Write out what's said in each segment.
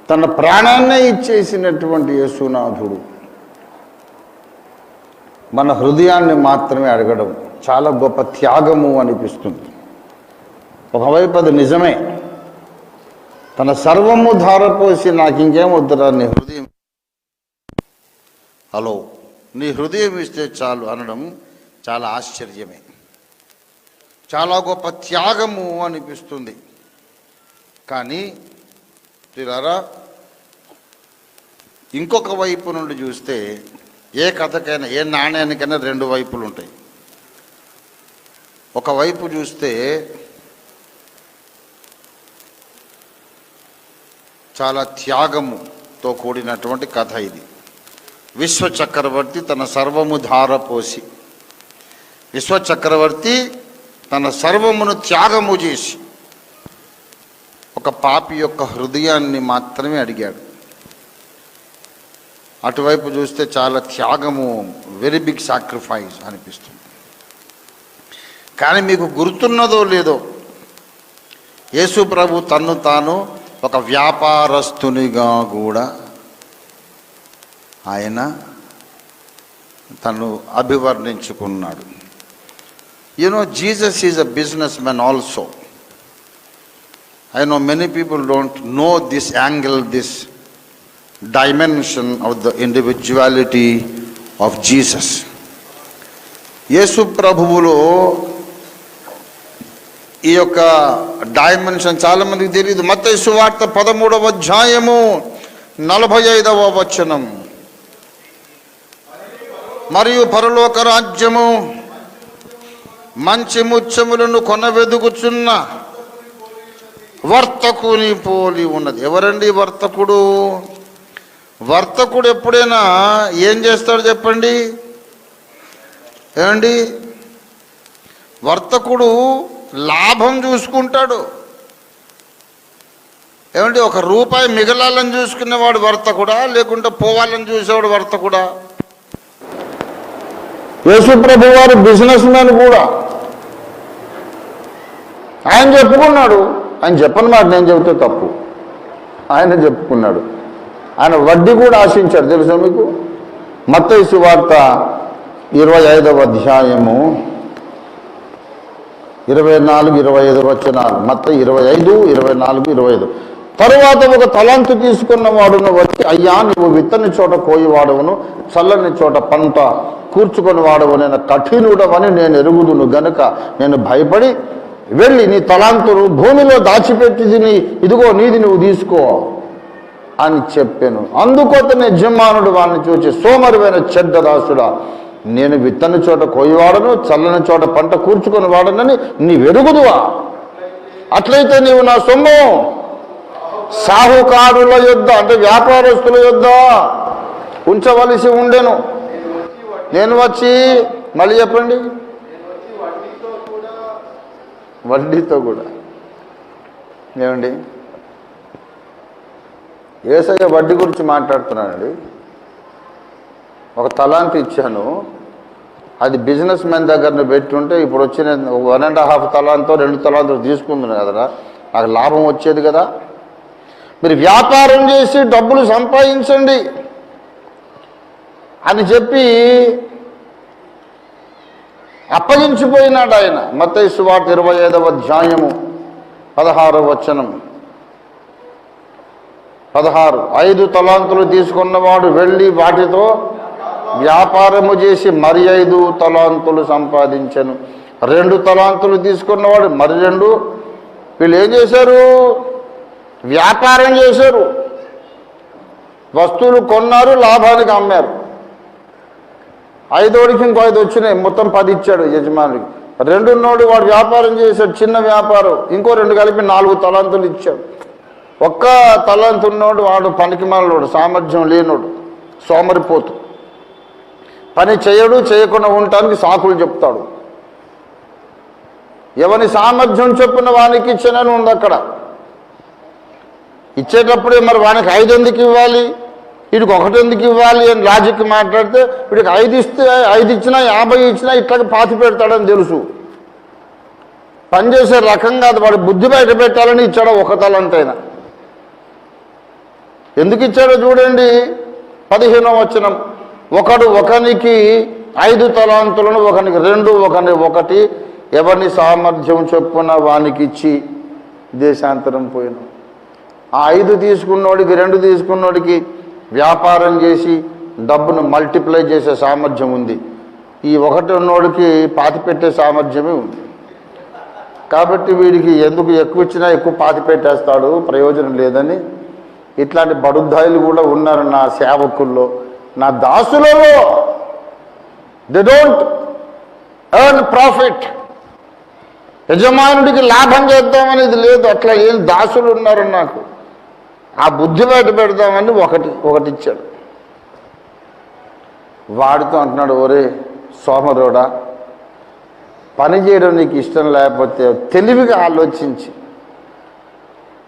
తన ప్రాణాన్నే ఇచ్చేసినటువంటి యేసునాథుడు మన హృదయాన్ని మాత్రమే అడగడం చాలా గొప్ప త్యాగము అనిపిస్తుంది. ఒకవైపు అది నిజమే, తన సర్వము ధారపోసి నాకు ఇంకేం వద్దురా నీ హృదయం, హలో నీ హృదయం ఇస్తే చాలు అనడం చాలా ఆశ్చర్యమే, చాలా గొప్ప త్యాగము అనిపిస్తుంది. కానీ తీరారా ఇంకొక వైపు నుండి చూస్తే ఏ కథకైనా ఏ నాణ్యానికైనా రెండు వైపులు ఉంటాయి. ఒకవైపు చూస్తే చాలా త్యాగముతో కూడినటువంటి కథ ఇది. విశ్వచక్రవర్తి తన సర్వము ధారపోసి, విశ్వచక్రవర్తి తన సర్వమును త్యాగము చేసి ఒక పాపి యొక్క హృదయాన్ని మాత్రమే అడిగాడు. అటువైపు చూస్తే చాలా త్యాగము, వెరీ బిగ్ సాక్రిఫైస్ అనిపిస్తుంది. కానీ మీకు గుర్తున్నదో లేదో, యేసు ప్రభు తన్ను తాను ఒక వ్యాపారస్తునిగా కూడా ఆయన తను అభివర్ణించుకున్నాడు. Jesus is a businessman also. I know many people don't know this angle, this dimension of the individuality of Jesus. యేసు ప్రభువులో ఈ యొక్క డైమెన్షన్ చాలా మందికి తెలియదు. మత్తయి సువార్త 13వ అధ్యాయము 45వ వచనం, మరియు పరలోక రాజ్యము మంచి ముత్యములను కొనవెదుగుచున్న వర్తకుని పోలి ఉన్నది. ఎవరండి వర్తకుడు? వర్తకుడు ఎప్పుడైనా ఏం చేస్తాడు చెప్పండి? ఏమండి, వర్తకుడు లాభం చూసుకుంటాడు. ఏమండి, ఒక రూపాయి మిగలాలని చూసుకునేవాడు వర్తకుడా, లేకుంటే పోవాలని చూసేవాడు వర్తకుడా? యేసుప్రభు వారు బిజినెస్ మ్యాన్ కూడా. ఆయన చెప్పుకున్నాడు, ఆయన చెప్పని మాట నేను చెబితే తప్పు, ఆయన చెప్పుకున్నాడు. ఆయన వడ్డీ కూడా ఆశించాడు, తెలుసా మీకు? మత్తయి సువార్త 25వ అధ్యాయము 24-25 వచనాలు. మత్తయి 25, 24, 25. తరువాత ఒక తలాంతు తీసుకున్న వాడును వచ్చి, అయ్యా నువ్వు విత్తని చోట కోయివాడవును, చల్లని చోట పంట కూర్చుకొని వాడవనైన కఠినుడవని నేను ఎరుగుదును గనుక నేను భయపడి వెళ్ళి నీ తలాంతును భూమిలో దాచిపెట్టి తిని, ఇదిగో నీది నువ్వు తీసుకో అని చెప్పాను. అందుకోతనే యజమానుడు వాడిని చూచి, సోమరువైన చెడ్డ దాసుడా, నేను విత్తని చోట కోయివాడను, చల్లని చోట పంట కూర్చుకొని వాడనని నీ వెరుగుదువా? అట్లయితే నీవు నా సొమ్ము సాహుకారుల యొద్ద, అంటే వ్యాపారస్తుల యొద్ద ఉంచవలసి ఉండెను. నేను వచ్చి, మళ్ళీ చెప్పండి, వడ్డీతో కూడా. ఏమండి, యేసయ్య వడ్డీ గురించి మాట్లాడుతున్నానండి. ఒక తలాంతు ఇచ్చాను, అది బిజినెస్ మ్యాన్ దగ్గర పెట్టుంటే ఇప్పుడు వచ్చిన 1.5 తలాంతో 2 తలాంతో తీసుకుంది కదా, నాకు లాభం వచ్చేది కదా. మీరు వ్యాపారం చేసి డబ్బులు సంపాదించండి అని చెప్పి అప్పగించిపోయినాడు ఆయన. మత్తయి సువార్త 25వ అధ్యాయము 16వ వచనం, 16. 5 తలాంతులు తీసుకున్నవాడు వెళ్ళి వాటితో వ్యాపారము చేసి మరి 5 తలాంతులు సంపాదించను. 2 తలాంతులు తీసుకున్నవాడు మరి 2. వీళ్ళు ఏం చేశారు? వ్యాపారం చేశారు, వస్తువులు కొన్నారు, లాభానికి అమ్మారు. 5ఓడికి ఇంకో 5 వచ్చినాయి, మొత్తం 10 ఇచ్చాడు యజమానికి. 2 ఉన్నోడు వాడు వ్యాపారం చేశాడు, చిన్న వ్యాపారం, ఇంకో 2 కలిపి 4 తలాంతులు ఇచ్చాడు. ఒక్క తలాంతు ఉన్నోడు వాడు పనికిమాలినోడు, సామర్థ్యం లేనోడు, సోమరిపోతు, పని చేయడు, చేయకుండా ఉండటానికి సాకులు చెప్తాడు. ఎవని సామర్థ్యం చొప్పున వానికి ఇచ్చానని ఉంది అక్కడ. ఇచ్చేటప్పుడే మరి వానికి 5 ఎందుకు ఇవ్వాలి, వీడికి 1 ఎందుకు ఇవ్వాలి అని లాజిక్ మాట్లాడితే, వీడికి 5 ఇస్తే 5 ఇచ్చినా 50 ఇచ్చినా ఇట్లాగే పాతి పెడతాడని తెలుసు. పనిచేసే రకం కాదు, వాడి బుద్ధి బయట పెట్టాలని ఇచ్చాడు 1 తలంతైనా. ఎందుకు ఇచ్చాడో చూడండి. 15వ వచనం, ఒకడు ఒకనికి 5 తలాంతులను, ఒకనికి 2, ఒకనికి 1, ఎవరిని సామర్థ్యం చొప్పున వానికి ఇచ్చి దేశాంతరం పోయిన. ఆ 5 తీసుకున్నోడికి 2 తీసుకున్నోడికి వ్యాపారం చేసి డబ్బును మల్టిప్లై చేసే సామర్థ్యం ఉంది. ఈ 1 ఉన్నోడికి పాతి పెట్టే సామర్థ్యమే ఉంది. కాబట్టి వీడికి ఎందుకు ఎక్కువ ఇచ్చినా ఎక్కువ పాతి పెట్టేస్తాడు, ప్రయోజనం లేదని. ఇట్లాంటి బడుద్దాయిలు కూడా ఉన్నారు నా సేవకుల్లో, నా దాసులలో. They don't earn profit. యజమానుడికి లాభం చేద్దామనేది లేదు. అట్లా ఏం దాసులు ఉన్నారు నాకు. ఆ బుద్ధి బయట పెడదామని ఒకటి ఇచ్చాడు. వాడితో అంటున్నాడు, ఒరే సోమరోడా, పని చేయడం నీకు ఇష్టం లేకపోతే తెలివిగా ఆలోచించి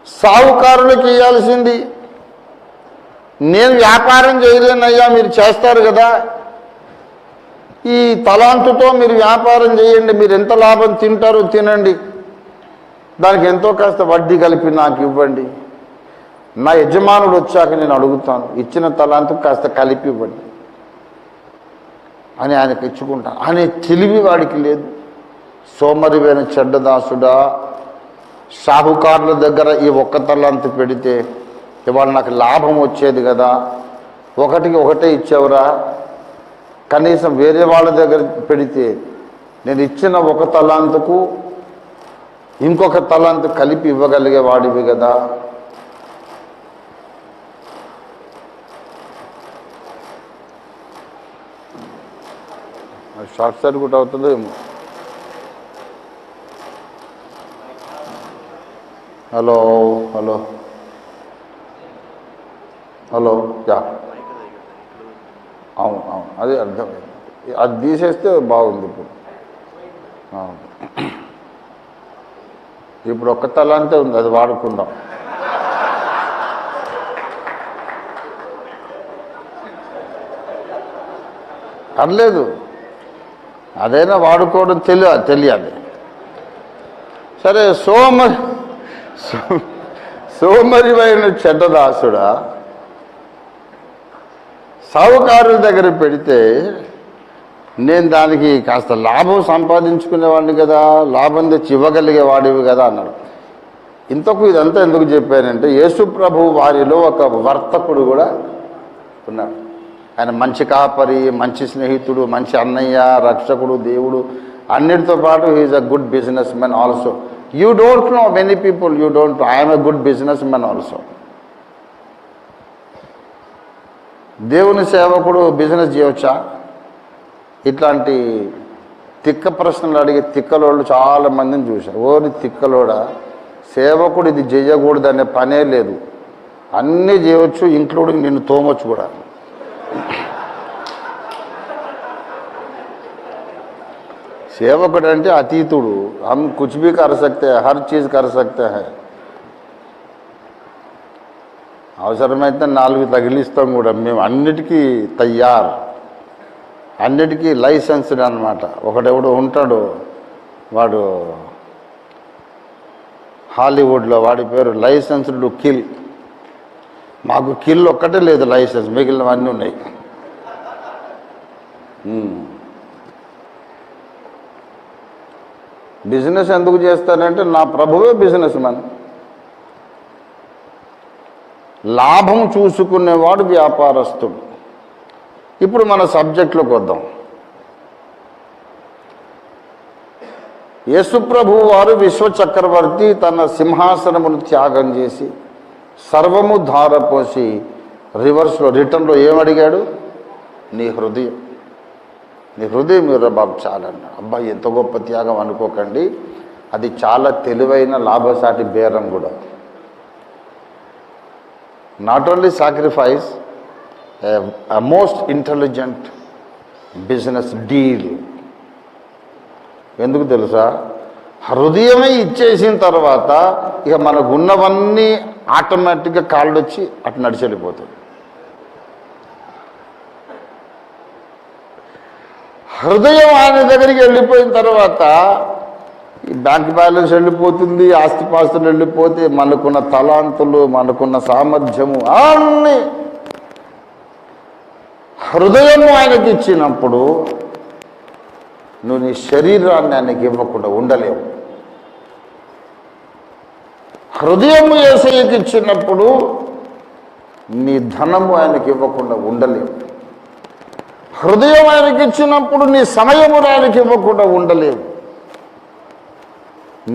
సావుకారులకు ఇవ్వాల్సింది నేను వ్యాపారం చేయలేనయ్యా, మీరు చేస్తారు కదా, ఈ తలాంతుతో మీరు వ్యాపారం చేయండి, మీరు ఎంత లాభం తింటారో తినండి, దానికి ఎంతో కాస్త వడ్డీ కలిపి నాకు ఇవ్వండి, నా యజమానుడు వచ్చాక నేను అడుగుతాను, ఇచ్చిన తలాంతు కాస్త కలిపి ఇవ్వండి అని ఆయనకు ఇచ్చుకుంటాను అనే తెలివి వాడికి లేదు. సోమరివైన చెడ్డదాసుడా, సాహుకారుల దగ్గర ఈ 1 తలాంతు పెడితే ఇవాళ నాకు లాభం వచ్చేది కదా, 1కి 1 ఇచ్చేవరా, కనీసం వేరే వాళ్ళ దగ్గర పెడితే నేను ఇచ్చిన 1 తలాంతుకు ఇంకొక తలాంతు కలిపి ఇవ్వగలిగే వాడివి కదా. షార్ట్ సర్క్యూట్ అవుతుందో ఏమో. హలో హలో హలో, యా, అవును అవును, అదే అర్థమైంది. అది తీసేస్తే బాగుంది. ఇప్పుడు 1 తలాంతే ఉంది, అది వాడుకుందాం. పర్లేదు, అదైనా వాడుకోవడం తెలియాలి. సరే, సోమరివైన చెడ్డదాసుడా, సావుకారుల దగ్గర పెడితే నేను దానికి కాస్త లాభం సంపాదించుకునేవాడిని కదా, లాభం తెచ్చి ఇవ్వగలిగేవాడివి కదా అన్నాడు. ఇంతకు ఇదంతా ఎందుకు చెప్పానంటే, యేసు ప్రభు వారిలో ఒక వర్తకుడు కూడా ఉన్నాడు. ఆయన మంచి కాపరి, మంచి స్నేహితుడు, మంచి అన్నయ్య, రక్షకుడు, దేవుడు, అన్నిటితో పాటు he's a good businessman also. You don't know many people, you don't know I'm a good businessman also. దేవుని సేవకుడు బిజినెస్ చేయవచ్చా? ఇట్లాంటి తిక్క ప్రశ్నలు అడిగే తిక్కలోళ్ళు చాలా మందిని చూశారు. ఓరి తిక్కలోడా, సేవకుడు ఇది చేయకూడదనే పనే లేదు, అన్నీ చేయవచ్చు, ఇంక్లూడింగ్ నిన్ను తోమొచ్చు కూడా. సేవకుడు అంటే అతీతుడు. हम कुछ भी कर सकते हैं, हर चीज कर सकते हैं. అవసరమైతే 4 తగిలిస్తాం కూడా. మేము అన్నిటికీ తయారు, అన్నిటికీ లైసెన్స్డ్ అనమాట. ఒకడెవడు ఉంటాడు, వాడు హాలీవుడ్లో, వాడి పేరు లైసెన్స్డ్ కిల్. మాకు కిల్ ఒక్కటే లేదు లైసెన్స్, మిగిలినవన్నీ ఉన్నాయి. బిజినెస్ ఎందుకు చేస్తానంటే నా ప్రభువే బిజినెస్ మ్యాన్. లాభం చూసుకునేవాడు వ్యాపారస్తుడు. ఇప్పుడు మన సబ్జెక్టులోకి వద్దాం. యేసుప్రభు వారు విశ్వచక్రవర్తి తన సింహాసనమును త్యాగం చేసి సర్వము ధారపోసి రిటర్న్లో ఏమడిగాడు? నీ హృదయం, నీ హృదయం మీరు బాబు చాలన్నాడు. అబ్బాయి ఎంత గొప్ప త్యాగం అనుకోకండి, అది చాలా తెలివైన లాభసాటి బేరం కూడా. Not only sacrifice, a most intelligent business deal. ఎందుకు తెలుసా? హృదయమే ఇచ్చేసిన తర్వాత ఇక మనకు ఉన్నవన్నీ ఆటోమేటిక్గా కాళ్ళు వచ్చి అటు నడిచి వెళ్ళిపోతుంది. హృదయం ఆయన దగ్గరికి వెళ్ళిపోయిన తర్వాత ఈ బ్యాంక్ బ్యాలెన్స్ వెళ్ళిపోతుంది, ఆస్తిపాస్తులు వెళ్ళిపోతే మనకున్న తలాంతులు, మనకున్న సామర్థ్యము అన్నీ హృదయము ఆయనకి ఇచ్చినప్పుడు నువ్వు నీ శరీరాన్ని ఆయనకి ఇవ్వకుండా ఉండలేవు. హృదయము యేసయ్యకి ఇచ్చినప్పుడు నీ ధనము ఆయనకి ఇవ్వకుండా ఉండలేవు. హృదయం ఆయనకి ఇచ్చినప్పుడు నీ సమయము ఆయనకి ఇవ్వకుండా ఉండలేవు.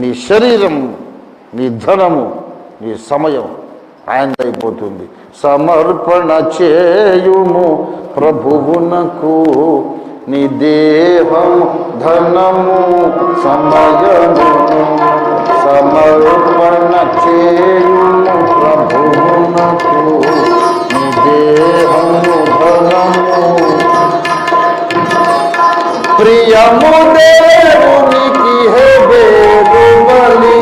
నీ శరీరం, నీ ధనము, నీ సమయం ఆయనదైపోతుంది. సమర్పణ చేయుము ప్రభువునకు నీ దేహము, ధనము, సమయము. సమర్పణ చేయుము ప్రభువునకు నీ దేహము, ధనము. ప్రియము దేవునికి హే బలి,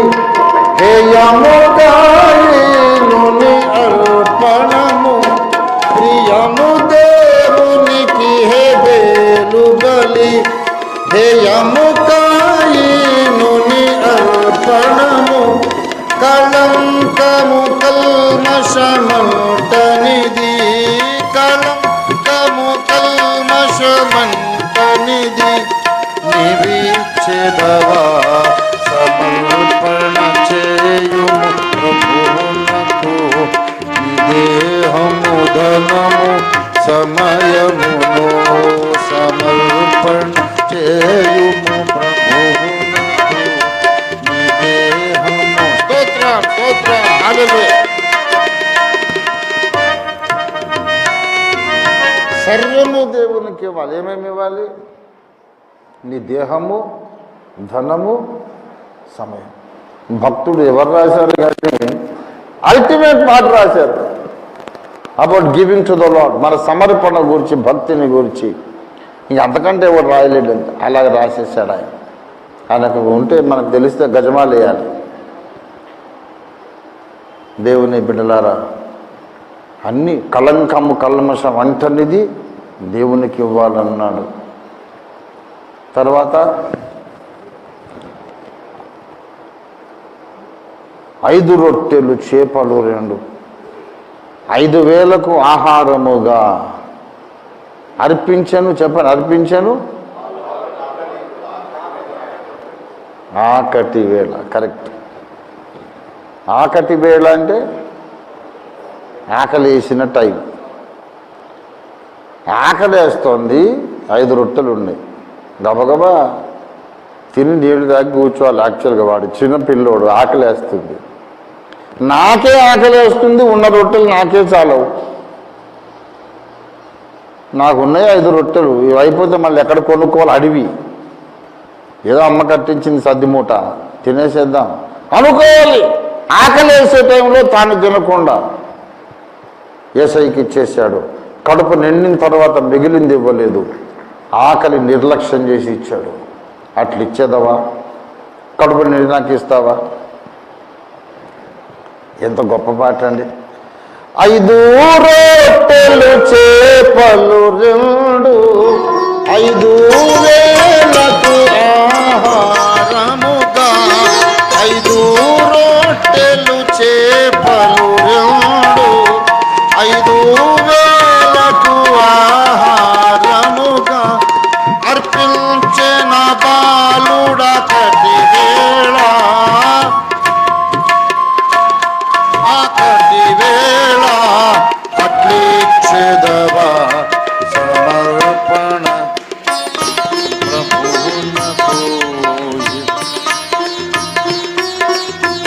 హేయము కాయనుని అర్పణము. ప్రియము దేవునికి హే బలి, హేయము కాయనుని అర్పణము. కళంకము కల్మషమంటనిది, కళంకము కల్మషమంటనిది. నివిచ్ఛేదవా సమర్పణ చేయుము ప్రభువునకు నీ దేహము, ధనము, సమయమును. సమర్పణ చేయుము ప్రభువునకు నీ దేహము. స్తోత్రం, స్తోత్రం, హల్లెలూయా. సర్వము దేవునికి ఇవ్వాలి. ఏమేమి ఇవ్వాలి? నీ దేహము, ధనము, సమయం. భక్తుడు ఎవరు రాశారు కానీ అల్టిమేట్ మాట రాశారు about giving to the lord. మన సమర్పణ గురించి, భక్తిని గురించి. ఇంక అంతకంటే ఎవరు రాయలేడు. అలాగే రాసేసాడు ఆయన. ఆయనకు ఉంటే మనకు తెలిస్తే గజమాలు వేయాలి. దేవుని బిడ్డలారా, అన్ని కళంకము కల్మషం అంటనిది దేవునికి ఇవ్వాలన్నాడు. తర్వాత 5 రొట్టెలు చేపలు 2, 5,000కు ఆహారముగా అర్పించను. చెప్పండి, అర్పించను. ఆకటి వేళ. కరెక్ట్. ఆకటి వేళ అంటే ఆకలి వేసిన టైం. ఆకలి వేస్తోంది, 5 రొట్టెలు ఉన్నాయి. గబగబా తిని నీళ్ళు తాగి కూర్చోవాలి. యాక్చువల్గా వాడు చిన్న పిల్లోడు, ఆకలి వేస్తుంది. నాకే ఆకలి వేస్తుంది, ఉన్న రొట్టెలు నాకే చాలవు. నాకున్నాయి 5 రొట్టెలు, ఇవి అయిపోతే మళ్ళీ ఎక్కడ కొనుక్కోవాలి? అడవి. ఏదో అమ్మ కట్టించింది సద్దిమూట, తినేసేద్దాం అనుకోవాలి. ఆకలి వేసే టైంలో తాను తినకుండా యేసయ్యకి ఇచ్చేసాడు. కడుపు నిండిన తర్వాత మిగిలింది ఇవ్వలేదు. ఆకలి నిర్లక్ష్యం చేసి ఇచ్చాడు. అట్లా ఇచ్చేదవా? కడుపు నిండి నాకు ఇస్తావా? ఎంత గొప్ప పాట అండి. 5 రొట్టెలు చేపలు 2, 5,000కు ఆహారముగా. 5 రొట్టెలు చేపలు 2, 5,000కు ఆహారముగా అర్పించిన బాలుడ కటి వేళ. ఆకటి వేళ అట్లిచ్చేదవా సమర్పణ ప్రభువునకు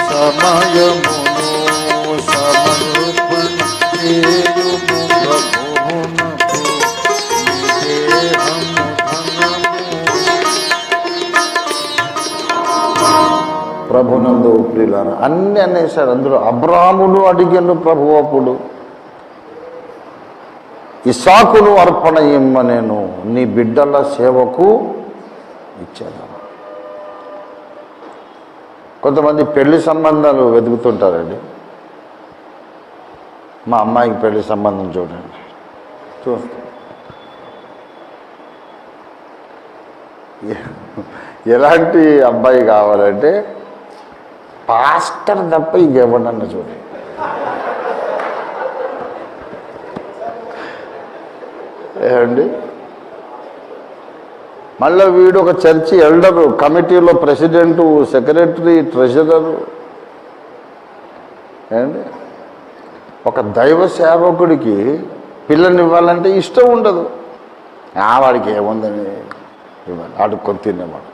సమయమును. సమర్పణ చేయుము ప్రభువునకు నీ దేహము, ధనము. ప్రభునందు ప్రియులారా, అన్ని అనేసాడు. అందులో అబ్రాహామును అడిగాను ప్రభు అప్పుడు, ఇస్సాకును అర్పణ ఇమ్మనేను, నీ బిడ్డల సేవకు ఇచ్చాను. కొంతమంది పెళ్లి సంబంధాలు వెతుకుతుంటారండి. మా అమ్మాయికి పెళ్లి సంబంధం చూడండి, చూస్తాం. ఎలాంటి అబ్బాయి కావాలంటే పాస్టర్ తప్ప ఇంకెవడన్నా చూడండి. ఏమండి, మళ్ళీ వీడు ఒక చర్చి ఎల్డరు, కమిటీలో ప్రెసిడెంటు, సెక్రటరీ, ట్రెజరరు. ఏమండి, ఒక దైవ సేవకుడికి పిల్లని ఇవ్వాలంటే ఇష్టం ఉండదు. వాడికి ఏముందని ఇవ్వాలి, అడుక్కొని తినేవాడు.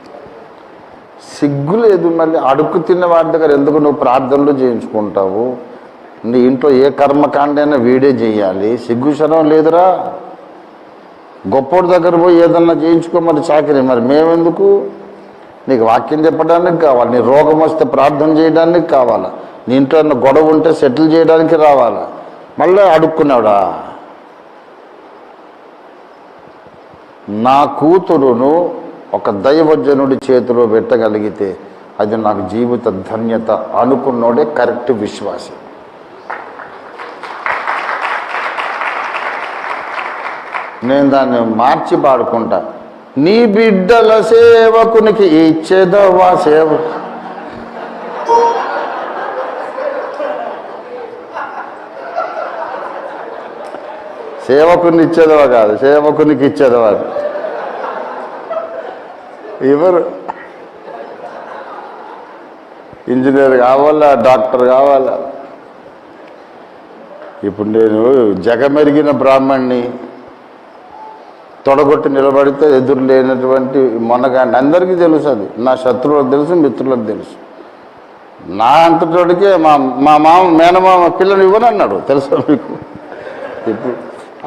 సిగ్గు లేదు. మళ్ళీ అడుక్కు తిన్నవాడి దగ్గర ఎందుకు నువ్వు ప్రార్థనలు చేయించుకుంటావు? నీ ఇంట్లో ఏ కర్మకాండైనా వీడే చేయాలి. సిగ్గు శరం లేదురా. గొప్పోడి దగ్గర పోయి ఏదన్నా చేయించుకోమని చాకరీ. మరి మేమెందుకు? నీకు వాక్యం చెప్పడానికి కావాలి, నీ రోగం వస్తే ప్రార్థన చేయడానికి కావాలా, నీ ఇంట్లో ఏమన్నా గొడవ ఉంటే సెటిల్ చేయడానికి రావాలా. మళ్ళీ అడుక్కున్నాడా? నా కూతురును ఒక దైవజనుడి చేతిలో పెట్టగలిగితే అది నాకు జీవిత ధన్యత అనుకున్నోడే కరెక్ట్ విశ్వాసి. నేను దాన్ని మార్చి పాడుకుంటా. నీ బిడ్డల సేవకునికి ఇచ్చేదవా సేవ, సేవకుని ఇచ్చేదవా కాదు, సేవకునికి ఇచ్చేదవా. ఎవరు ఇంజనీర్ కావాలా, డాక్టర్ కావాలా? ఇప్పుడు నేను జగమెరిగిన బ్రాహ్మణ్ణి తొడగొట్టి నిలబడితే ఎదురు లేనటువంటి మొనగాండి అందరికీ తెలుసు. అది నా శత్రువులకు తెలుసు, మిత్రులకు తెలుసు. నా అంతటోడికే మా మామ మేనమామ పిల్లని ఇవ్వనన్నాడు, తెలుసా మీకు? ఇప్పుడు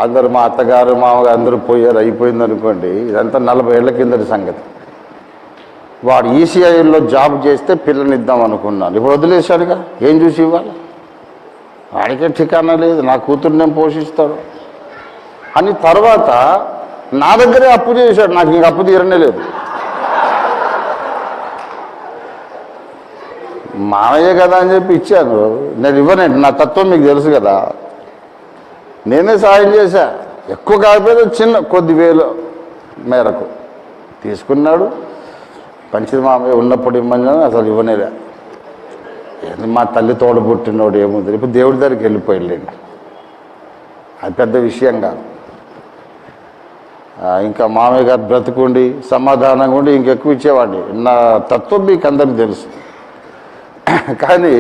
అందరు మా అత్తగారు మామగారు అందరూ పోయారు, అయిపోయింది అనుకోండి. ఇదంతా 40 ఏళ్ల కిందటి సంగతి. వాడు ఈసీఐలో జాబ్ చేస్తే పిల్లని ఇద్దాం అనుకున్నాను, ఇప్పుడు వదిలేశాడుగా. ఏం చూసి ఇవ్వాలి? వాడికే ఠికానా లేదు, నా కూతురు నేను పోషిస్తాడు అని. తర్వాత నా దగ్గరే అప్పు చేశాడు, నాకు ఇంక అప్పు తీరనే లేదు. మావయ్య కదా అని చెప్పి ఇచ్చాను. నేను ఇవ్వనండి, నా తత్వం మీకు తెలుసు కదా. నేనే సాయం చేశా, ఎక్కువ కాకపోతే చిన్న కొద్ది వేలు మేరకు తీసుకున్నాడు. పంచిది మామయ్య ఉన్నప్పుడు ఇవ్వమని అసలు ఇవ్వనేలే. మా తల్లి తోడు పుట్టినోడు ఏముంది, ఇప్పుడు దేవుడి దగ్గరికి వెళ్ళిపోయింది. అది పెద్ద విషయం కాదు. ఇంకా మామయ్య గారు బ్రతుకుండి సమాధానంగా ఉండి ఇంకెక్కువ ఇచ్చేవాడిని. నా తత్వం మీకు అందరికీ తెలుసు. కానీ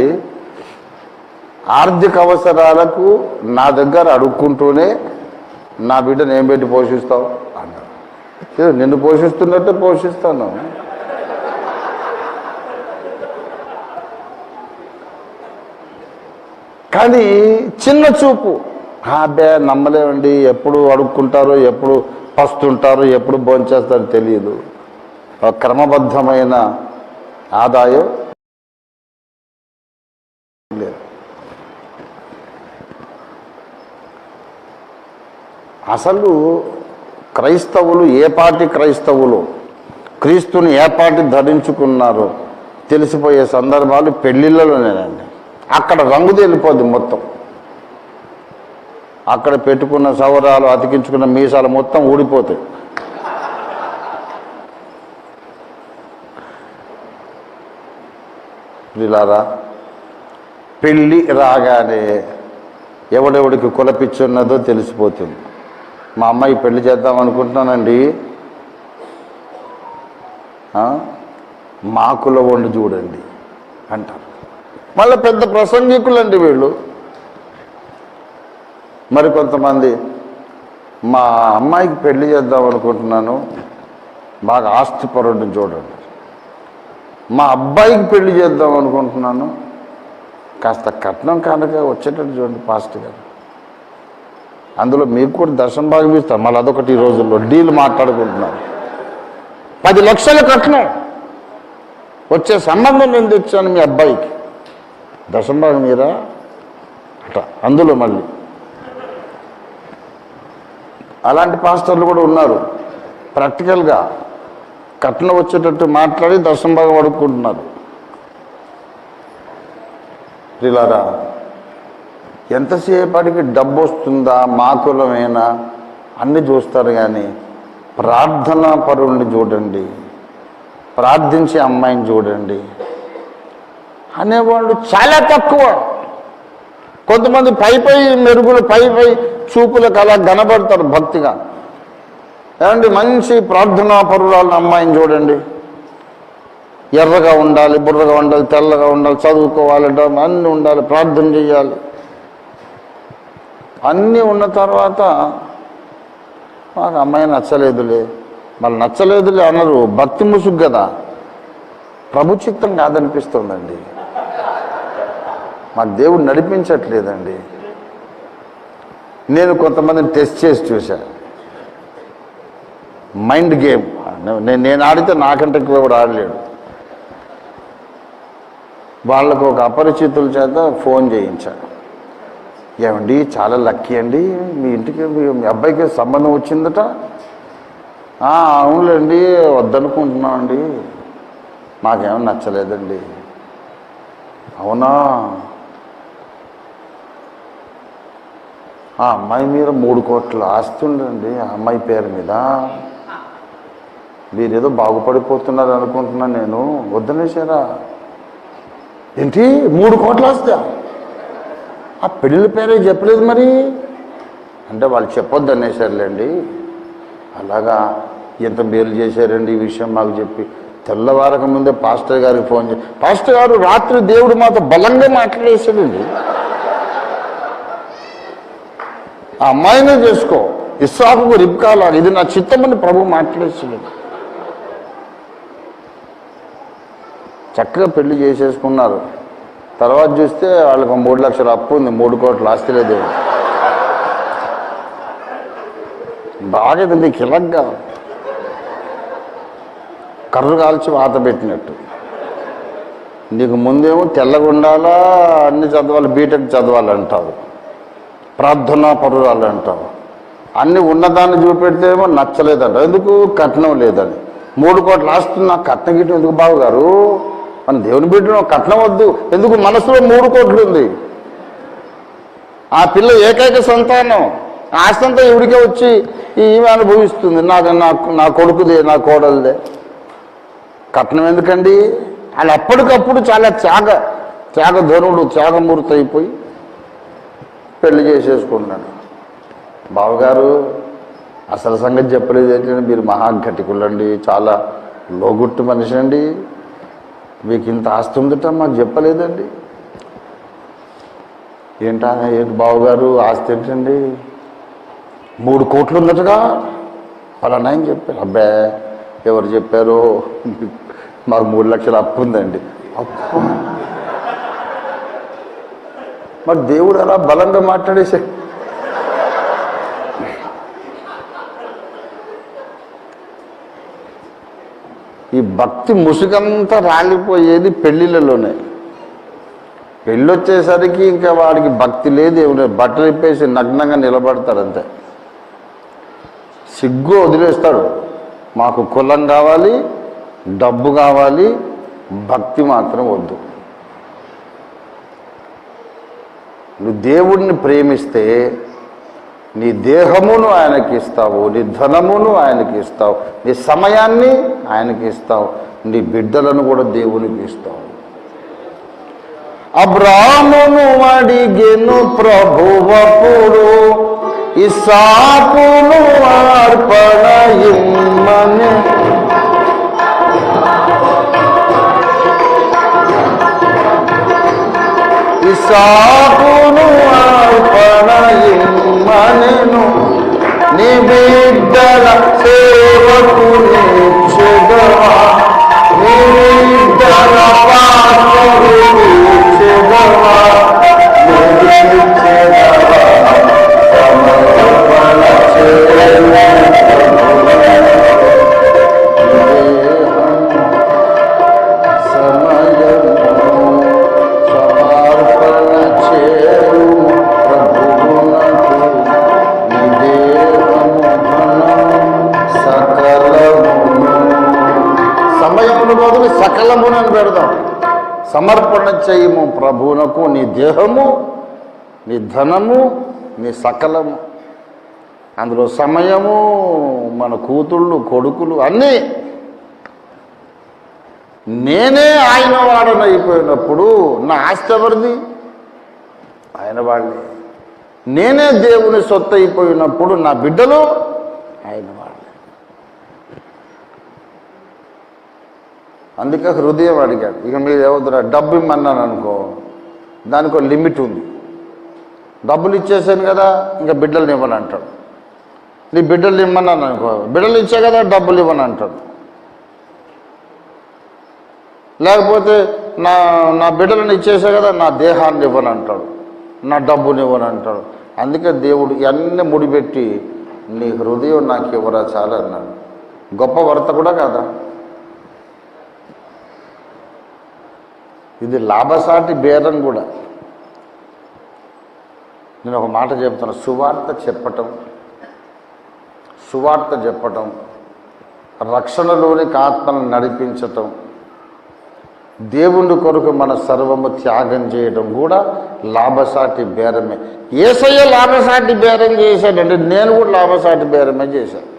ఆర్థిక అవసరాలకు నా దగ్గర అడుక్కుంటూనే నా బిడ్డను ఏం పెట్టి పోషిస్తావు అన్నాడు. నిన్ను పోషిస్తున్నట్టే పోషిస్తాను. కానీ చిన్న చూపు. అబ్బే నమ్మలేమండి, ఎప్పుడు అడుక్కుంటారో, ఎప్పుడు పస్తుంటారో, ఎప్పుడు భోంచేస్తారో తెలియదు. క్రమబద్ధమైన ఆదాయం లేదు. అసలు క్రైస్తవులు ఏ పార్టీ క్రైస్తవులు, క్రీస్తుని ఏ పార్టీ ధరించుకున్నారో తెలిసిపోయే సందర్భాలు పెళ్ళిళ్ళలోనేనండి. అక్కడ రంగు తేలిపోద్ది మొత్తం. అక్కడ పెట్టుకున్న సవరాలు, అతికించుకున్న మీసాలు మొత్తం ఊడిపోతాయి. ఇలారా పెళ్ళి రాగానే ఎవడెవడికి కులపిచ్చున్నదో తెలిసిపోతుంది. మా అమ్మాయి పెళ్లి చేద్దాం అనుకుంటున్నానండి, మా కులం వండి చూడండి అంటారు. మళ్ళీ పెద్ద ప్రసంగికులండి వీళ్ళు. మరి కొంతమంది మా అమ్మాయికి పెళ్లి చేద్దాం అనుకుంటున్నాను, బాగా ఆస్తిపరుడిని చూడండి. మా అబ్బాయికి పెళ్లి చేద్దాం అనుకుంటున్నాను, కాస్త కట్నం కనుక వచ్చేటట్టు చూడండి పాస్టర్ గారు. అందులో మీకు కూడా దర్శనం బాగా ఇస్తారు. మళ్ళీ అదొకటి ఈ రోజుల్లో డీల్ మాట్లాడుకుంటున్నారు. 10 లక్షల కట్నం వచ్చే సంబంధం నేను తెచ్చాను మీ అబ్బాయికి, దర్శనం బాగా మీరా అట్లా. అందులో మళ్ళీ అలాంటి పాస్టర్లు కూడా ఉన్నారు. ప్రాక్టికల్గా కట్నం వచ్చేటట్టు మాట్లాడి దర్శనం బాగా పడుకుంటున్నారు. పిల్లారా, ఎంతసేపటికి డబ్బు వస్తుందా, మా కులమేనా అన్నీ చూస్తారు. కానీ ప్రార్థనా పరుల్ని చూడండి, ప్రార్థించే అమ్మాయిని చూడండి అనేవాళ్ళు చాలా తక్కువ. కొంతమంది పై మెరుగులు పై చూపులకు అలా కనబడతారు భక్తిగా. ఏమండి మంచి ప్రార్థనా పరురాలను అమ్మాయిని చూడండి, ఎర్రగా ఉండాలి, బుర్రగా ఉండాలి, తెల్లగా ఉండాలి, చదువుకోవాలి, అన్నీ ఉండాలి, ప్రార్థన చేయాలి, అన్నీ ఉన్న తర్వాత మాకు అమ్మాయి నచ్చలేదులే, మళ్ళీ నచ్చలేదులే అన్నారు. భక్తి ముసుగు కదా, ప్రభు చిత్తం కాదనిపిస్తుందండి. మాకు దేవుడు నడిపించట్లేదండి. నేను కొంతమందిని టెస్ట్ చేసి చూశాను. మైండ్ గేమ్ నేను ఆడితే నాకంటే ఎక్కువ కూడా ఆడలేడు. వాళ్ళకు ఒక అపరిచితుల చేత ఫోన్ చేయించాడు. ఏమండి చాలా లక్కీ అండి, మీ ఇంటికి మీ అబ్బాయికి సంబంధం వచ్చిందట. అవునులేండి, వద్దనుకుంటున్నాం అండి, మాకేమో నచ్చలేదండి. అవునా, ఆ అమ్మాయి మీద 3 కోట్ల ఆస్తి ఉండండి, ఆ అమ్మాయి పేరు మీద. మీరేదో బాగుపడిపోతున్నారు అనుకుంటున్నాను నేను. వద్దనేసారా? ఏంటి 3 కోట్ల ఆస్తి? ఆ పెళ్ళిళ్ళ పేరే చెప్పలేదు మరి అంటే వాళ్ళు చెప్పొద్దు అనేసారులేండి. అలాగా, ఎంత మేలు చేశారండి ఈ విషయం మాకు చెప్పి. తెల్లవారక ముందే పాస్టర్ గారికి ఫోన్ చేసి, పాస్టర్ గారు రాత్రి దేవుడు మాతో బలంగా మాట్లాడేసాడండి, ఆ అమ్మాయినే చేసుకో, ఇస్సాకుకు రిబ్కాలా, ఇది నా చిత్తమని ప్రభు మాట్లాడేసాడు. చక్కగా పెళ్లి చేసేసుకున్నారు. తర్వాత చూస్తే వాళ్ళకు 3 లక్షల అప్పు ఉంది, 3 కోట్ల ఆస్తి లేదు. బాగా నీకు ఇలాగ్గా కర్రు కాల్చి వాత పెట్టినట్టు. నీకు ముందేమో తెల్లగా ఉండాలా, అన్ని చదవాలి, బీటెక్ చదవాలంటావు, ప్రార్థనా పరురాలు అంటావు, అన్నీ ఉన్నదాన్ని చూపెడితేమో నచ్చలేదంట. ఎందుకు? కట్నం లేదని. 3 కోట్ల ఆస్తి నాకు కట్నం గిట్నం ఎందుకు బావగారు, మన దేవుని బిడ్డను కట్నం వద్దు. ఎందుకు? మనసులో 3 కోట్లు ఉంది. ఆ పిల్ల ఏకైక సంతానం, ఆస్తి అంతా ఇవిడికే వచ్చి ఈమె అనుభవిస్తుంది. నా కొడుకుదే, నా కోడలదే. కట్నం ఎందుకండి? వాళ్ళు అప్పటికప్పుడు చాలా త్యాగధనుడు, త్యాగమూర్తి అయిపోయి పెళ్లి చేసేసుకున్నాడు. బావగారు అసలు సంగతి చెప్పలేదు ఏంటంటే, మీరు మహాఘటికులండి, చాలా లోగుట్టు మనిషి అండి, మీకు ఇంత ఆస్తి ఉందట మాకు చెప్పలేదండి. ఏంటి బావగారు ఆస్తి ఏంటండి? 3 కోట్లు ఉందటగా పలానా అని చెప్పారు. అబ్బే ఎవరు చెప్పారు? మాకు 3 లక్షల అప్పు ఉందండి. అప్పు? మరి దేవుడు అలా బలంగా మాట్లాడేసే. ఈ భక్తి ముసుగంతా రాలిపోయేది పెళ్ళిళ్ళలోనే. పెళ్ళి వచ్చేసరికి ఇంకా వాడికి భక్తి లేదు, ఏమి బట్టలు ఇప్పేసి నగ్నంగా నిలబడతాడు అంతే. సిగ్గు వదిలేస్తాడు. మాకు కులం కావాలి, డబ్బు కావాలి, భక్తి మాత్రం వద్దు. నువ్వు దేవుడిని ప్రేమిస్తే నీ దేహమును ఆయనకి ఇస్తావు, నీ ధనమును ఆయనకి ఇస్తావు, నీ సమయాన్ని ఆయనకి ఇస్తావు, నీ బిడ్డలను కూడా దేవునికి ఇస్తావు. అబ్రాహామును అడిగెను ప్రభువప్పుడు, ఇస్సాకును అర్పణ ఇమ్మని. ఇస్సాకును అర్పణ ఇమ్మనెను, నీ బిడ్డల సేవకు నిచ్చెదవా, నీ బిడ్డల పాత్రకు నిచ్చెదవా, నిచ్చెదవా, సమర్పణ చేయు సకలమును అని పెడదాం. సమర్పణ చేయము ప్రభువునకు నీ దేహము, నీ ధనము, నీ సకలము. అందులో సమయము, మన కూతుళ్ళు, కొడుకులు అన్నీ. నేనే ఆయన వాడనైపోయినప్పుడు నా ఆస్తి ఎవరిది? ఆయన వాళ్ళే. నేనే దేవుని సొత్తు అయిపోయినప్పుడు నా బిడ్డలు ఆయన వాళ్ళే. అందుకే హృదయం అడిగాడు. ఇక మీరు ఏమవుతారా, డబ్బు ఇమ్మన్నాను అనుకో, దానికి ఒక లిమిట్ ఉంది. డబ్బులు ఇచ్చేసాను కదా, ఇంకా బిడ్డలు ఇవ్వను అంటాడు. నీ బిడ్డలు ఇమ్మన్నాను అనుకో, బిడ్డలు ఇచ్చే కదా, డబ్బులు ఇవ్వను అంటాడు. లేకపోతే నా బిడ్డలను ఇచ్చేసే కదా, నా దేహాన్ని ఇవ్వను అంటాడు, నా డబ్బుని ఇవ్వను అంటాడు. అందుకే దేవుడు ఇవన్నీ ముడిపెట్టి నీ హృదయం నాకు ఇవ్వరా చాలా అన్నాడు. గొప్ప వార్త కూడా కాదా ఇది? లాభసాటి బేరం కూడా. నేను ఒక మాట చెప్తున్నా, సువార్త చెప్పటం, రక్షణలోనికి ఆత్మను నడిపించటం, దేవుని కొరకు మన సర్వము త్యాగం చేయడం కూడా లాభసాటి బేరమే. యేసయ్య లాభసాటి బేరం చేశాడంటే నేను కూడా లాభసాటి బేరమే చేశాను.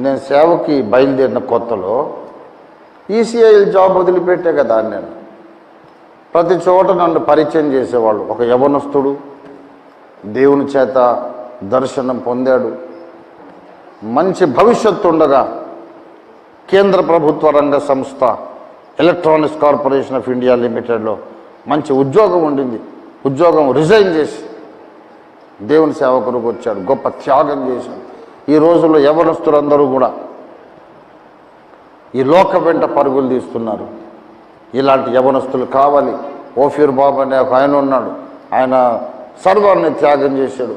నేను సేవకి బయలుదేరిన కొత్తలో ఈసీఐఎల్ జాబ్ వదిలిపెట్టే కదా నేను. ప్రతి చోట నన్ను పరిచయం చేసేవాళ్ళు. ఒక యవనస్తుడు దేవుని చేత దర్శనం పొందాడు, మంచి భవిష్యత్తు ఉండగా కేంద్ర ప్రభుత్వ రంగ సంస్థ ఎలక్ట్రానిక్స్ కార్పొరేషన్ ఆఫ్ ఇండియా లిమిటెడ్లో మంచి ఉద్యోగం ఉండింది. ఉద్యోగం రిజైన్ చేసి దేవుని సేవ కొరకు వచ్చాడు, గొప్ప త్యాగం చేశాడు. ఈ రోజుల్లో యవనస్తులందరూ కూడా ఈ లోక వెంట పరుగులు తీస్తున్నారు. ఇలాంటి యవనస్తులు కావాలి. ఓఫీర్ బాబు అనే ఒక ఆయన ఉన్నాడు, ఆయన సర్వాన్ని త్యాగం చేశాడు,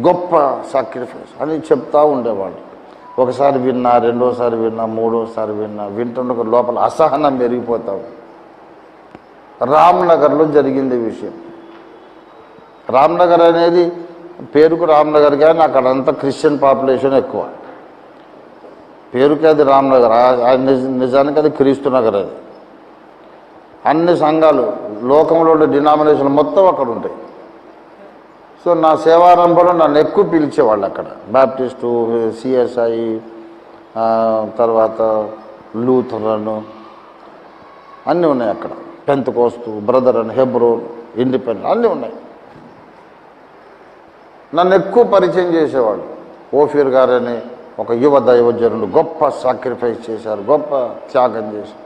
గొప్ప సాక్రిఫైస్ అని చెప్తా ఉండేవాడు. ఒకసారి విన్నా, రెండోసారి విన్నా, మూడోసారి విన్నా, వింటుండగా లోపల అసహనం పెరిగిపోతావు. రామ్నగర్లో జరిగింది విషయం. రామ్నగర్ అనేది పేరుకు రామ్నగర్, కానీ అక్కడంతా క్రిస్టియన్ పాపులేషన్ ఎక్కువ. పేరుకి అది రామ్నగర్, నిజానికి అది క్రీస్తు నగర్. అది అన్ని సంఘాలు, లోకంలో ఉండే డినామినేషన్లు మొత్తం అక్కడ ఉంటాయి. సో నా సేవారంభంలో నన్ను ఎక్కువ పిలిచేవాళ్ళు అక్కడ. బాప్టిస్టు, సిఎస్ఐ, తర్వాత లూథరన్ అన్నీ ఉన్నాయి అక్కడ. పెంతెకోస్తు, బ్రదర్ అని, హెబ్రోన్, ఇండిపెండెంట్ అన్నీ ఉన్నాయి. నన్ను ఎక్కువ పరిచయం చేసేవాళ్ళు. ఓఫీర్ గారని ఒక యువ దైవజనుడు గొప్ప సాక్రిఫైస్ చేశారు, గొప్ప త్యాగం చేశారు.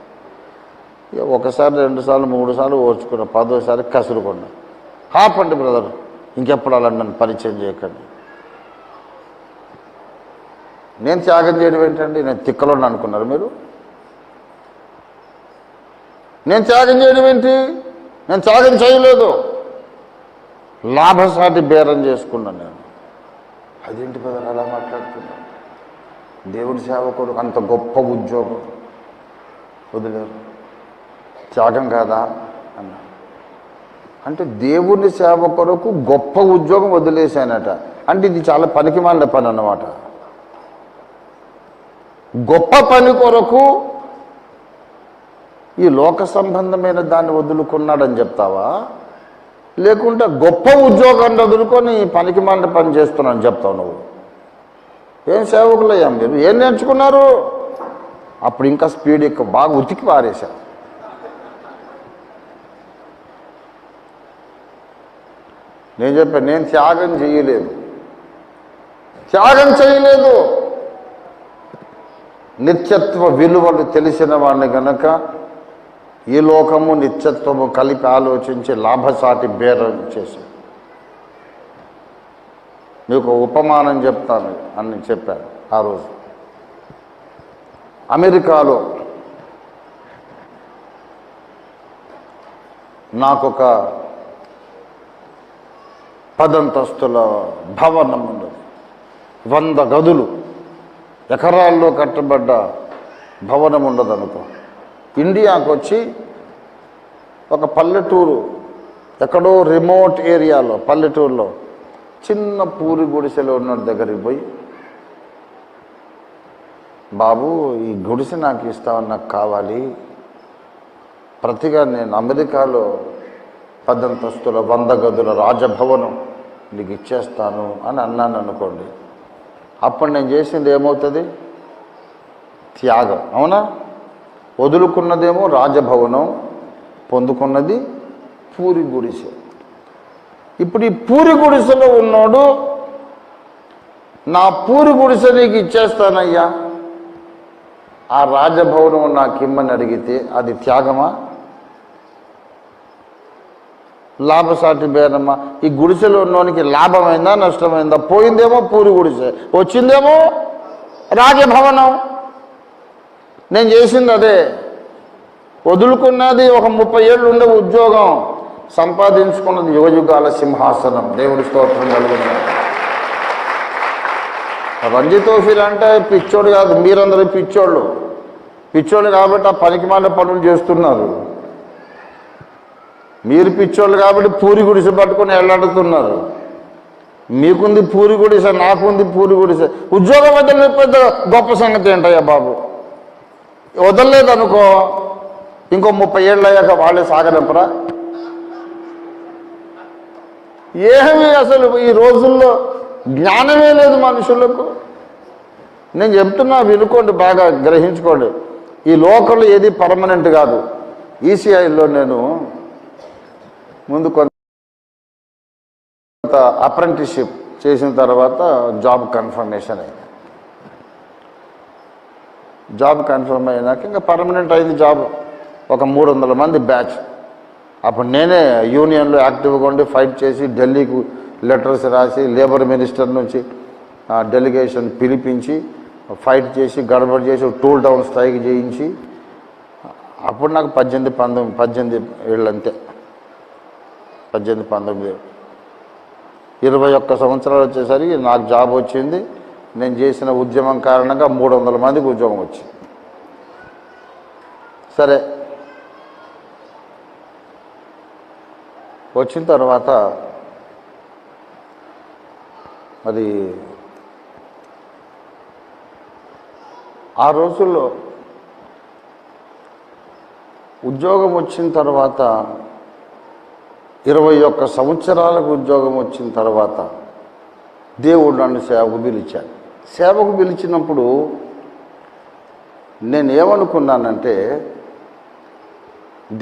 ఒకసారి, రెండుసార్లు, మూడుసార్లు ఓర్చుకున్నా, 10వ సారి కసురుకున్నా. ఆపండి బ్రదర్, ఇంకెప్పుడు అలా నన్ను పరిచయం చేయకండి. నేను త్యాగం చేయడం ఏంటండి? నేను తిక్కలో అనుకున్నారు మీరు? నేను త్యాగం చేయడం ఏంటి? నేను త్యాగం చేయలేదు, లాభసాటి బేరం చేసుకున్నాను నేను. అదేంటి బ్రదర్ అలా మాట్లాడుతున్నాను? దేవుడి సేవకుడు అంత గొప్ప ఉద్యోగం వదిలేరు, త్యాగం కాదా అన్నా. అంటే దేవుని సేవ కొరకు గొప్ప ఉద్యోగం వదిలేశానట. అంటే ఇది చాలా పనికిమాలిన పని అన్నమాట. గొప్ప పని కొరకు ఈ లోక సంబంధమైన దాన్ని వదులుకున్నాడని చెప్తావా? లేకుంటే గొప్ప ఉద్యోగాన్ని వదులుకొని పనికిమాలిన పని చేస్తున్నాను చెప్తావు నువ్వు? ఏం సేవకులయ్యా మీరు? ఏం నేర్చుకున్నారు? అప్పుడు ఇంకా స్పీడ్ ఎక్కువ, బాగా ఉతికి పారేశారు. నేను చెప్పాను, నేను త్యాగం చేయలేదు. నిత్యత్వ విలువలు తెలిసిన వాడిని గనక ఈ లోకము నిత్యత్వము కలిపి ఆలోచించి లాభసాటి బేరం చేశాను. మీకు ఉపమానం చెప్తాను అని చెప్పాను ఆ రోజు. అమెరికాలో నాకొక 10 అంతస్తుల భవనం ఉన్నది. 100 గదులు, ఎకరాల్లో కట్టబడ్డ భవనం ఉండదు అనుకో. ఇండియాకు వచ్చి ఒక పల్లెటూరు, ఎక్కడో రిమోట్ ఏరియాలో, పల్లెటూరులో చిన్న పూరి గుడిసెలో ఉన్న దగ్గరికి పోయి, బాబు ఈ గుడిసె నాకు ఇస్తామని, నాకు కావాలి, ప్రతిగా నేను అమెరికాలో 10 అంతస్తుల 100 గదుల రాజభవనం నీకు ఇచ్చేస్తాను అని అన్నాను అనుకోండి. అప్పుడు నేను చేసింది ఏమవుతుంది? త్యాగం. అవునా? వదులుకున్నదేమో రాజభవనం, పొందుకున్నది పూరి గుడిసె. ఇప్పుడు ఈ పూరి గుడిసెలో ఉన్నాడు, నా పూరి గుడిసె నీకు ఇచ్చేస్తానయ్యా, ఆ రాజభవనం నాకు ఇమ్మని అడిగితే అది త్యాగమా, లాభసాటి బేరమా? ఈ గుడిసెలో ఉన్నోనికి లాభమైందా నష్టమైందా? పోయిందేమో పూరి గుడిసె, వచ్చిందేమో రాజభవనం. నేను చేసింది అదే. వదులుకున్నది ఒక 30 ఏళ్ళు ఉండే ఉద్యోగం, సంపాదించుకున్నది యుగయుగాల సింహాసనం. దేవుడి స్తోత్రం కలుగుతుంది. రంజితోఫీలు అంటే పిచ్చోడు కాదు, మీరందరూ పిచ్చోళ్ళు కాబట్టి ఆ పనికిమాల పనులు చేస్తున్నారు. మీరు పిచ్చోళ్ళు కాబట్టి పూరి గుడిసె పట్టుకొని వెళ్ళాడుతున్నారు. మీకుంది పూరి గుడిసె, నాకుంది పూరి గుడిసె. ఉద్యోగం వదిలే పెద్ద గొప్ప సంగతి ఏంటయ్యా బాబు? వదలలేదనుకో, ఇంకో 30 ఏళ్ళు అయ్యాక వాళ్ళే సాగనంపరా? ఏమీ అసలు ఈ రోజుల్లో జ్ఞానమే లేదు మనుషులకు. నేను చెప్తున్నా, వినుకోండి, బాగా గ్రహించుకోండి. ఈ లోకంలో ఏది పర్మనెంట్ కాదు. ఈసీఐలో నేను ముందు కొంత అప్రెంటిస్షిప్ చేసిన తర్వాత జాబ్ కన్ఫర్మేషన్ అయింది. జాబ్ కన్ఫర్మ్ అయినాక ఇంకా పర్మనెంట్ అయింది జాబ్. ఒక 300 మంది బ్యాచ్. అప్పుడు నేనే యూనియన్లో యాక్టివ్గా ఉండి ఫైట్ చేసి ఢిల్లీకి లెటర్స్ రాసి లేబర్ మినిస్టర్ నుంచి డెలిగేషన్ పిలిపించి ఫైట్ చేసి గడబడి చేసి టూల్ డౌన్ స్ట్రైక్ చేయించి అప్పుడు నాకు 18 ఏళ్ళు అంతే. 18, 19, 21 సంవత్సరాలు వచ్చేసరికి నాకు జాబ్ వచ్చింది. నేను చేసిన ఉద్యమం కారణంగా 300 మందికి ఉద్యోగం వచ్చింది. సరే, వచ్చిన తర్వాత మరి ఆ రోజుల్లో ఉద్యోగం వచ్చిన తర్వాత 21 సంవత్సరాలకు ఉద్యోగం వచ్చిన తర్వాత దేవుడు నన్ను సేవకు పిలిచాడు. సేవకు పిలిచినప్పుడు నేనేమనుకున్నానంటే,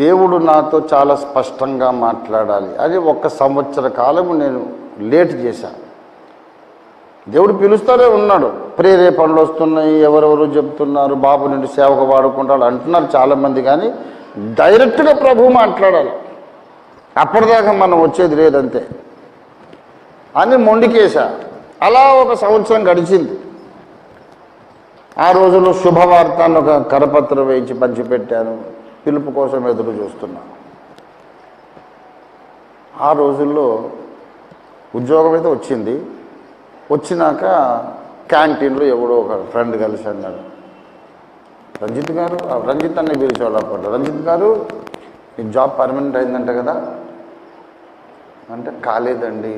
దేవుడు నాతో చాలా స్పష్టంగా మాట్లాడాలి అని 1 సంవత్సర కాలము నేను లేట్ చేశాను. దేవుడు పిలుస్తూనే ఉన్నాడు, ప్రేరేపణలు వస్తున్నాయి, ఎవరెవరు చెప్తున్నారు, బాబు నుండి సేవకు వాడుకుంటాడు అంటున్నారు చాలామంది, కానీ డైరెక్ట్గా ప్రభువు మాట్లాడాలి. అప్పటిదాకా మనం వచ్చేది లేదంతే అని మొండికేశా. అలా 1 సంవత్సరం గడిచింది. ఆ రోజుల్లో శుభవార్త అని ఒక కరపత్రం వేయించి పంచిపెట్టాను. పిలుపు కోసం ఎదురు చూస్తున్నాను. ఆ రోజుల్లో ఉద్యోగం అయితే వచ్చింది. వచ్చినాక క్యాంటీన్లో ఎవడో ఒక ఫ్రెండ్ కలిసి అన్నాడు, రంజిత్ గారు, రంజిత్ అనే పిలిచేవాళ్ళు అప్పట్లో, రంజిత్ గారు మీ జాబ్ పర్మనెంట్ అయిందంట కదా అంటే, కాలేదండి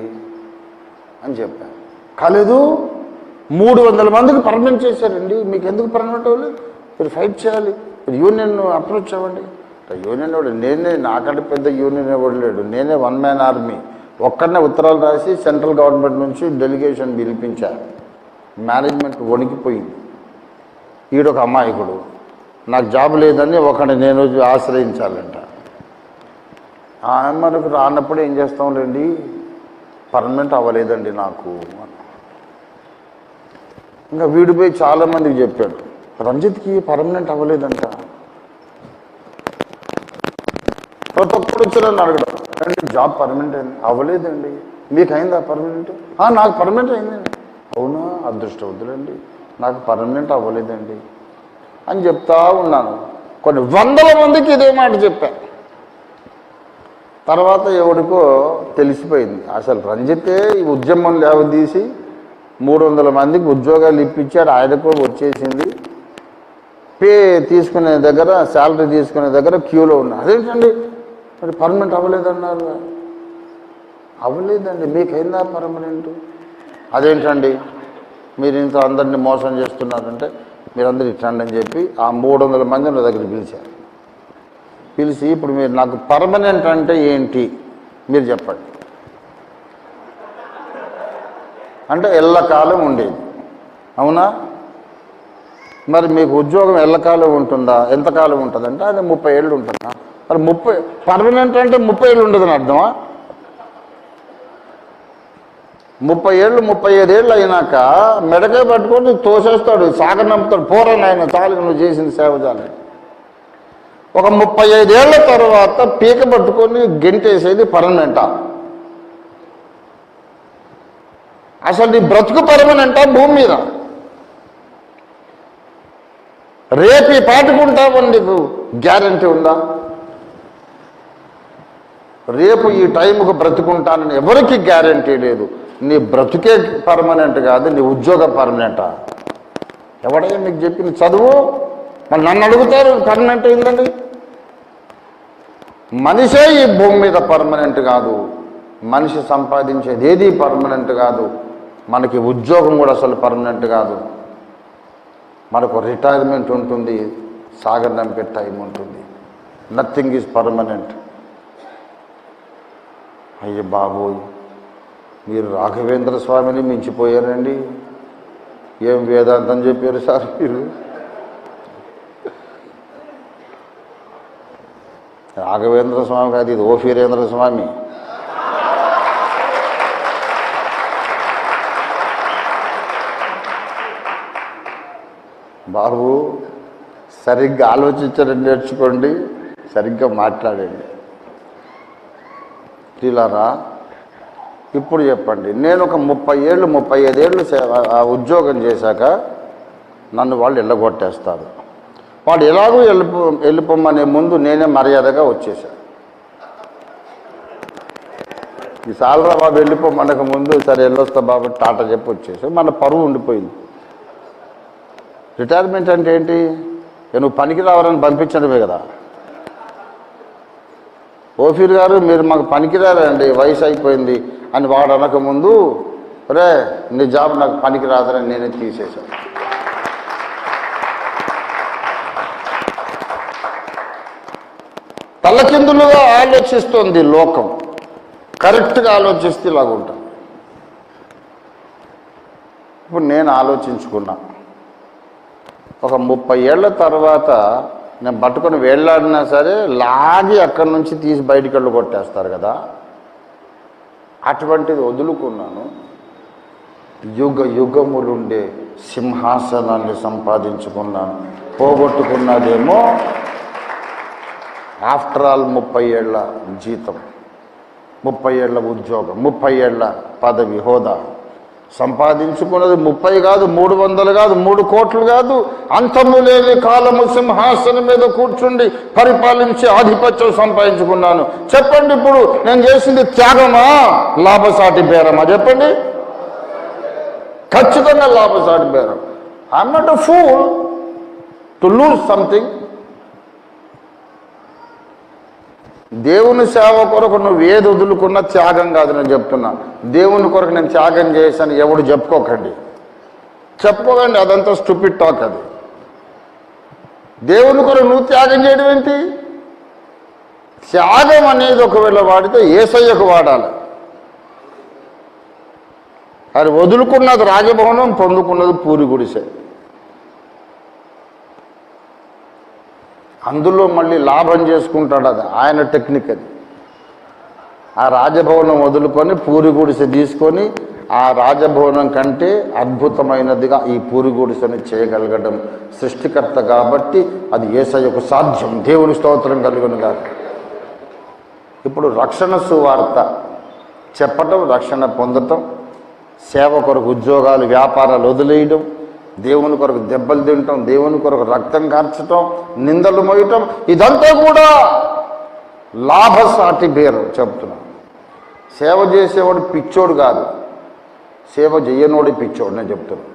అని చెప్పాను. కాలేదు, 300 మందికి పర్మనెంట్ చేశారండి, మీకు ఎందుకు పర్మనెంట్ అవ్వలేదు? మీరు ఫైట్ చేయాలి, మీరు యూనియన్ అప్రోచ్ అవ్వండి. యూనియన్ వాడు నేనే, నాకంటే పెద్ద యూనియన్ ఎవడు లేడు, నేనే 1 మ్యాన్ ఆర్మీ. ఒక్కడనే ఉత్తరాలు రాసి సెంట్రల్ గవర్నమెంట్ నుంచి డెలిగేషన్ పిలిపించారు. మేనేజ్మెంట్ వణికిపోయింది. ఈడొక అమాయకుడు, నాకు జాబ్ లేదని ఒకటి నేను ఆశ్రయించాలంట. మనకు రానప్పుడు ఏం చేస్తాంలేండి, పర్మనెంట్ అవ్వలేదండి నాకు. ఇంకా వీడిపోయి చాలామందికి చెప్పాడు, రంజిత్కి పర్మనెంట్ అవ్వలేదంట. ప్రతి ఒక్కడు వచ్చారని అడగడం, జాబ్ పర్మనెంట్ అయింది, అవ్వలేదండి, మీకు అయిందా పర్మనెంట్? నాకు పర్మనెంట్ అయిందండి. అవునా, అదృష్టవంతులండి, నాకు పర్మనెంట్ అవ్వలేదండి అని చెప్తా ఉన్నాను. కొన్ని 100 మందికి ఇదే మాట చెప్పా. తర్వాత ఎవరికో తెలిసిపోయింది, అసలు రంజితే ఈ ఉద్యమం లేవదీసి 300 మందికి ఉద్యోగాలు ఇప్పించాడు, ఆయనకు వచ్చేసింది. పే తీసుకునే దగ్గర, శాలరీ తీసుకునే దగ్గర క్యూలో ఉన్నా. అదేంటండి మరి పర్మనెంట్ అవ్వలేదన్నారు? అవ్వలేదండి, మీకైందా పర్మనెంట్? అదేంటండి మీరు ఇంత అందరినీ మోసం చేస్తున్నారంటే, మీరందరూ ఇట్టండి అని చెప్పి ఆ 300 మంది నా దగ్గర పిలిచారు. పిలిచి, ఇప్పుడు మీరు నాకు పర్మనెంట్ అంటే ఏంటి మీరు చెప్పండి అంటే, ఎల్లకాలం ఉండేది. అవునా? మరి మీకు ఉద్యోగం ఎల్లకాలం ఉంటుందా, ఎంతకాలం ఉంటుందంటే అది 30 ఏళ్ళు ఉంటుందా? మరి 30 పర్మనెంట్ అంటే 30 ఏళ్ళు ఉండదని అర్థమా? 30 ఏళ్ళు 35 ఏళ్ళు అయినాక మెడకే పట్టుకొని తోసేస్తాడు, సాగనంపుతాడు, పోరని ఆయన చాలు నువ్వు చేసిన సేవ చాలు. ఒక 35 ఏళ్ల తర్వాత పీక పట్టుకొని గెంటేసేది పర్మనెంటా? అసలు నీ బ్రతుకు పర్మనెంటా భూమి మీద? రేపు ఈ పాటుకుంటామని నీకు గ్యారంటీ ఉందా? రేపు ఈ టైంకు బ్రతుకుంటానని ఎవరికి గ్యారంటీ లేదు. నీ బ్రతుకే పర్మనెంట్ కాదు, నీ ఉద్యోగం పర్మనెంటా? ఎవడైనా మీకు చెప్పింది చదువు, మరి నన్ను అడుగుతారు పర్మనెంట్ అయిందండి. మనిషే ఈ భూమి మీద పర్మనెంట్ కాదు, మనిషి సంపాదించేది ఏది పర్మనెంట్ కాదు, మనకి ఉద్యోగం కూడా అసలు పర్మనెంట్ కాదు. మనకు రిటైర్మెంట్ ఉంటుంది, సాగనంపే టైం ఉంటుంది. Nothing is permanent. అయ్యే బాబోయ్, మీరు రాఘవేంద్ర స్వామిని మించిపోయారండి. ఏం వేదాంతం చెప్పారు సార్ మీరు? రాఘవేంద్ర స్వామి కాదు, ఇది ఓఫీరేంద్ర స్వామి. బాబు సరిగ్గా ఆలోచించడం నేర్చుకోండి, సరిగ్గా మాట్లాడండి. ఇలారా ఇప్పుడు చెప్పండి, నేను ఒక 30 ఏళ్ళు 35 ఏళ్ళు ఉద్యోగం చేశాక నన్ను వాళ్ళు వెళ్ళగొట్టేస్తారు. వాడు ఎలాగో వెళ్ళిపోమనే ముందు నేనే మర్యాదగా వచ్చేసాను. ఈ సాలరా బాబు వెళ్ళిపోమనక ముందు సరే వెళ్ళొస్తా బాబు టాటా చెప్పి వచ్చేసాను. మన పరువు ఉండిపోయింది. రిటైర్మెంట్ అంటే ఏంటి? నువ్వు పనికి రావాలని పంపించడమే కదా. ఓఫీర్ గారు మీరు మాకు పనికిరారండి, వయసు అయిపోయింది అని వాడు అనకముందు రే నీ జాబ్ నాకు పనికి రాదని నేనే తీసేశాను. తలకిందులుగా ఆలోచిస్తోంది లోకం, కరెక్ట్గా ఆలోచిస్తే ఇలాగుంటాం. ఇప్పుడు నేను ఆలోచించుకున్నా, ఒక 30 ఏళ్ల తర్వాత నేను పట్టుకొని వేళ్లాడినా సరే లాగి అక్కడి నుంచి తీసి బయటికి వెళ్ళి కొట్టేస్తారు కదా, అటువంటిది వదులుకున్నాను. యుగ యుగములుండే సింహాసనాన్ని సంపాదించుకున్నాను. పోగొట్టుకున్నదేమో ఆఫ్టర్ ఆల్ 30 ఏళ్ల జీతం, 30 ఏళ్ల ఉద్యోగం, 30 ఏళ్ల పదవి హోదా. సంపాదించుకున్నది 30 కాదు, 300 కాదు, 3 కోట్లు కాదు, అంతము లేని కాలము సింహాసనం మీద కూర్చుండి పరిపాలించి ఆధిపత్యం సంపాదించుకున్నాను. చెప్పండి, ఇప్పుడు నేను చేసింది త్యాగమా, లాభసాటి బేరమా? చెప్పండి. ఖచ్చితంగా లాభసాటి బేరం. I'm not a fool to lose something. దేవుని సేవ కొరకు నువ్వు ఏది వదులుకున్నా త్యాగం కాదు. నేను చెప్తున్నా, దేవుని కొరకు నేను త్యాగం చేశాను ఎవడు చెప్పుకోకండి, అదంతా స్టూపిడ్ టాక్. అది దేవుని కొరకు నువ్వు త్యాగం చేయడం ఏంటి? త్యాగం అనేది ఒకవేళ వాడితే యేసయ్యకు వాడాలి. అది వదులుకున్నది రాజభవనం, పొందుకున్నది పూరి గుడిసె. అందులో మళ్ళీ లాభం చేసుకుంటాడు, అది ఆయన టెక్నిక్. అది ఆ రాజభవనం వదులుకొని పూరి గుడిసె తీసుకొని ఆ రాజభవనం కంటే అద్భుతమైనదిగా ఈ పూరి గుడిసెని చేయగలగడం సృష్టికర్త కాబట్టి అది యేసయ్యకు సాధ్యం. దేవుని స్తోత్రం కలుగును గాక. ఇప్పుడు రక్షణ సువార్త చెప్పటం, రక్షణ పొందటం, సేవ కొరకు ఉద్యోగాలు వ్యాపారాలు వదిలేయడం, దేవుని కొరకు దెబ్బలు తినటం, దేవుని కొరకు రక్తం కార్చటం, నిందలు మోయటం, ఇదంతా కూడా లాభసాటి బేరం. చెప్తున్నా, సేవ చేసేవాడు పిచ్చోడు కాదు, సేవ చేయనోడి పిచ్చోడు. నేను చెప్తున్నా,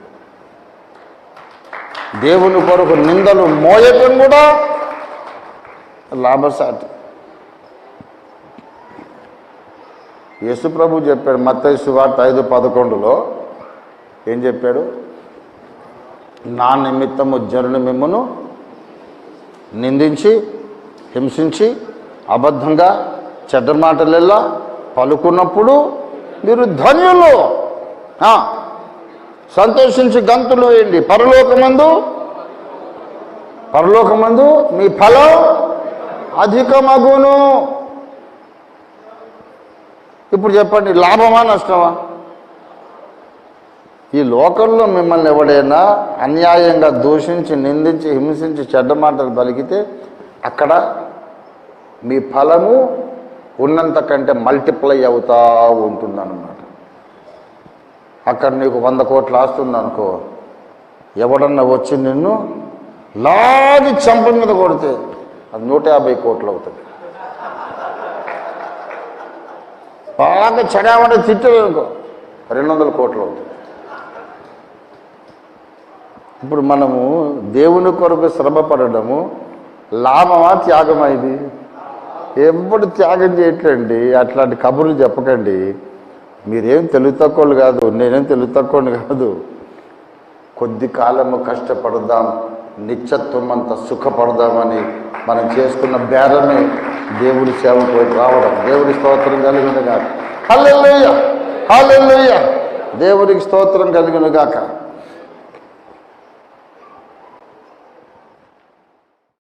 దేవుని కొరకు నిందలు మోయటం కూడా లాభసాటి. యేసు ప్రభు చెప్పాడు మత్తయి సువార్త 5:11లో ఏం చెప్పాడు? నా నిమిత్తము జనులు మిమ్మును నిందించి హింసించి అబద్ధంగా చెడ్డ మాటలెల్లా పలుకున్నప్పుడు మీరు ధన్యులు, సంతోషించి గంతులు వేయండి, పరలోకమందు పరలోకమందు మీ ఫలం అధికమగును. ఇప్పుడు చెప్పండి, లాభమా నష్టమా? ఈ లోకంలో మిమ్మల్ని ఎవడైనా అన్యాయంగా దూషించి, నిందించి, హింసించి, చెడ్డ మాటలు పలికితే అక్కడ మీ ఫలము ఉన్నంత కంటే మల్టిప్లై అవుతూ ఉంటుందన్నమాట. అక్కడ నీకు 100 కోట్లు ఆస్తుంది అనుకో, ఎవడన్నా వచ్చి నిన్ను లాగి చంప మీద కొడితే అది 150 కోట్లు అవుతుంది. బాగా చెడామంటే తిట్టలేనుకో 200 కోట్లు అవుతుంది. ఇప్పుడు మనము దేవుని కొరకు శ్రమ పడడము లాభమా త్యాగమా? ఇది ఎప్పుడు త్యాగం చేయట్లండి. అట్లాంటి కబుర్లు చెప్పకండి. మీరేం తెలివి తక్కువలు కాదు, నేనేం తెలివి తక్కువని కాదు. కొద్ది కాలము కష్టపడదాం, నిత్యత్వం అంతా సుఖపడదామని మనం చేసుకున్న బేరమే దేవుడి సేవకు రావడం. దేవుడి స్తోత్రం కలిగిన గాక. హల్లెలూయా, హల్లెలూయా. దేవుడికి స్తోత్రం కలిగిన గాక.